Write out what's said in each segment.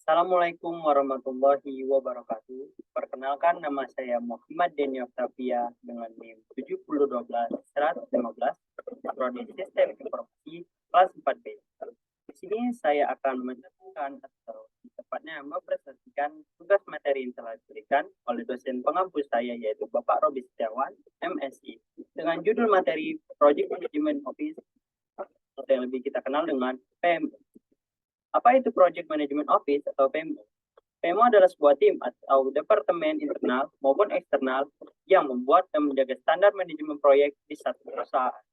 Assalamualaikum warahmatullahi wabarakatuh. Perkenalkan, nama saya Muhammad Denny Octavia dengan NIM 7012115, Prodi Sistem Informasi kelas 4B. Di sini saya akan menjelaskan atau tepatnya mempresentasikan tugas materi yang telah diberikan oleh dosen pengampu saya, yaitu Bapak Robi Setiawan, MSI, dengan judul materi Project Management Office atau yang lebih kita kenal dengan PMO. Apa itu Project Management Office atau PMO? PMO adalah sebuah tim atau departemen internal maupun eksternal yang membuat dan menjaga standar manajemen proyek di satu perusahaan.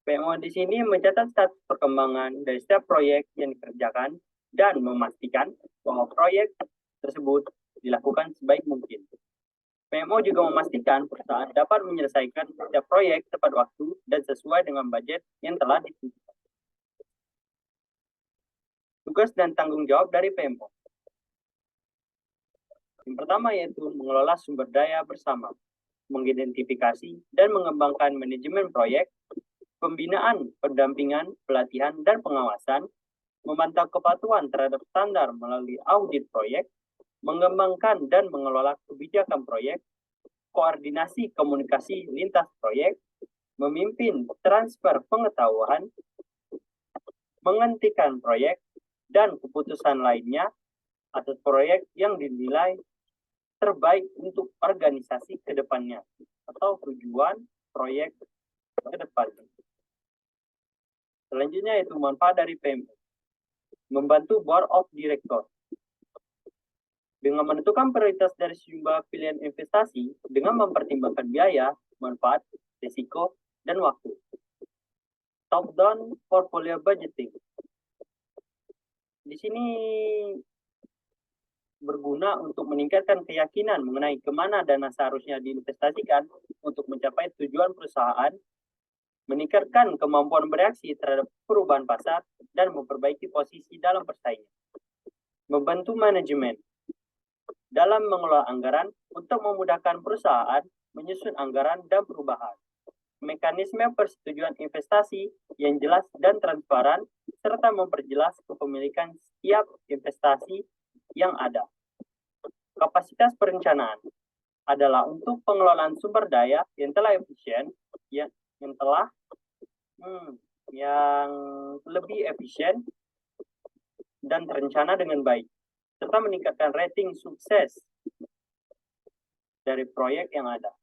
PMO di sini mencatat status perkembangan dari setiap proyek yang dikerjakan dan memastikan bahwa proyek tersebut dilakukan sebaik mungkin. PMO juga memastikan perusahaan dapat menyelesaikan setiap proyek tepat waktu dan sesuai dengan budget yang telah ditentukan. Tugas dan tanggung jawab dari PMO. Yang pertama yaitu mengelola sumber daya bersama, mengidentifikasi dan mengembangkan manajemen proyek, pembinaan, pendampingan, pelatihan, dan pengawasan, memantau kepatuhan terhadap standar melalui audit proyek, mengembangkan dan mengelola kebijakan proyek, koordinasi komunikasi lintas proyek, memimpin transfer pengetahuan, menghentikan proyek, dan keputusan lainnya atas proyek yang dinilai terbaik untuk organisasi ke depannya atau tujuan proyek ke depan. Selanjutnya yaitu manfaat dari PMO. Membantu Board of Director dengan menentukan prioritas dari sejumlah pilihan investasi dengan mempertimbangkan biaya, manfaat, risiko, dan waktu. Top-down portfolio budgeting. Di sini berguna untuk meningkatkan keyakinan mengenai kemana dana seharusnya diinvestasikan untuk mencapai tujuan perusahaan, meningkatkan kemampuan bereaksi terhadap perubahan pasar, dan memperbaiki posisi dalam persaingan. Membantu manajemen dalam mengelola anggaran untuk memudahkan perusahaan menyusun anggaran dan perubahan. Mekanisme persetujuan investasi yang jelas dan transparan, serta memperjelas kepemilikan setiap investasi yang ada. Kapasitas perencanaan adalah untuk pengelolaan sumber daya yang telah efisien, yang lebih efisien dan terencana dengan baik, serta meningkatkan rating sukses dari proyek yang ada.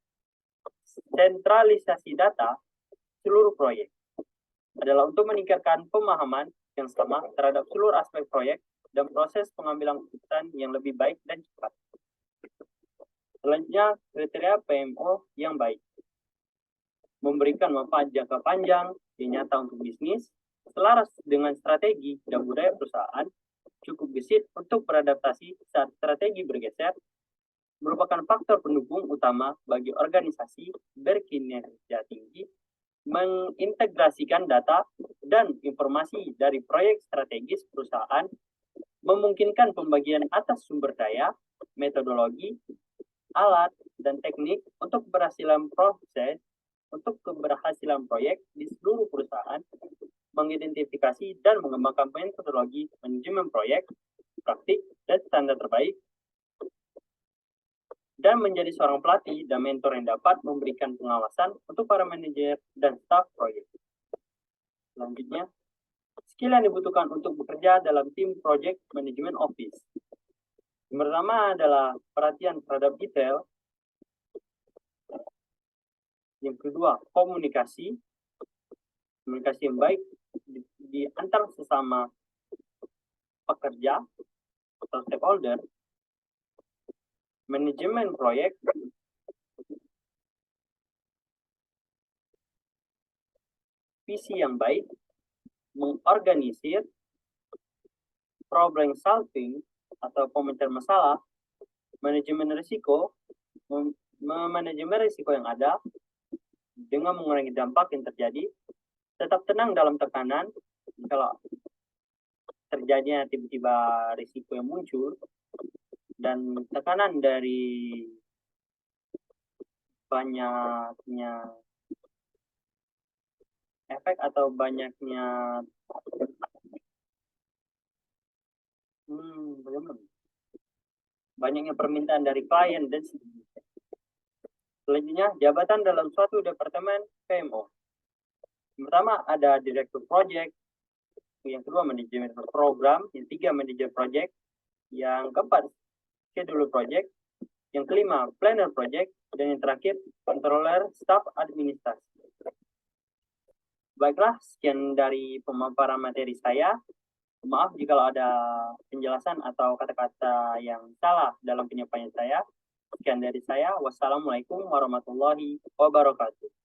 Sentralisasi data seluruh proyek adalah untuk meningkatkan pemahaman yang sama terhadap seluruh aspek proyek dan proses pengambilan keputusan yang lebih baik dan cepat. Selanjutnya, kriteria PMO yang baik. Memberikan manfaat jangka panjang yang nyata untuk bisnis, selaras dengan strategi dan budaya perusahaan, cukup gesit untuk beradaptasi saat strategi bergeser, merupakan faktor pendukung utama bagi organisasi berkinerja tinggi, mengintegrasikan data dan informasi dari proyek strategis perusahaan, memungkinkan pembagian atas sumber daya, metodologi, alat, dan teknik untuk keberhasilan proyek di seluruh perusahaan, mengidentifikasi dan mengembangkan metodologi manajemen proyek, praktik, dan standar terbaik, dan menjadi seorang pelatih dan mentor yang dapat memberikan pengawasan untuk para manajer dan staf proyek. Selanjutnya, skill yang dibutuhkan untuk bekerja dalam tim Project Management Office. Yang pertama adalah perhatian terhadap detail. Yang kedua, komunikasi yang baik di antar sesama pekerja atau stakeholder. Manajemen proyek, visi yang baik, mengorganisir, problem solving atau pemecahan masalah, manajemen risiko, manajemen risiko yang ada dengan mengurangi dampak yang terjadi, tetap tenang dalam tekanan kalau terjadinya tiba-tiba risiko yang muncul, dan tekanan dari banyaknya efek atau banyaknya Bagaimana? Banyaknya permintaan dari klien dan seterusnya. Selanjutnya, jabatan dalam suatu departemen PMO. Yang pertama ada direktur project, yang kedua manajemen program, yang ketiga manajer project, yang keempat schedule project, yang kelima planner project, dan yang terakhir controller staff administrasi. Baiklah, sekian dari pemaparan materi saya. Maaf jika ada penjelasan atau kata-kata yang salah dalam penyampaian saya. Sekian dari saya. Wassalamualaikum warahmatullahi wabarakatuh.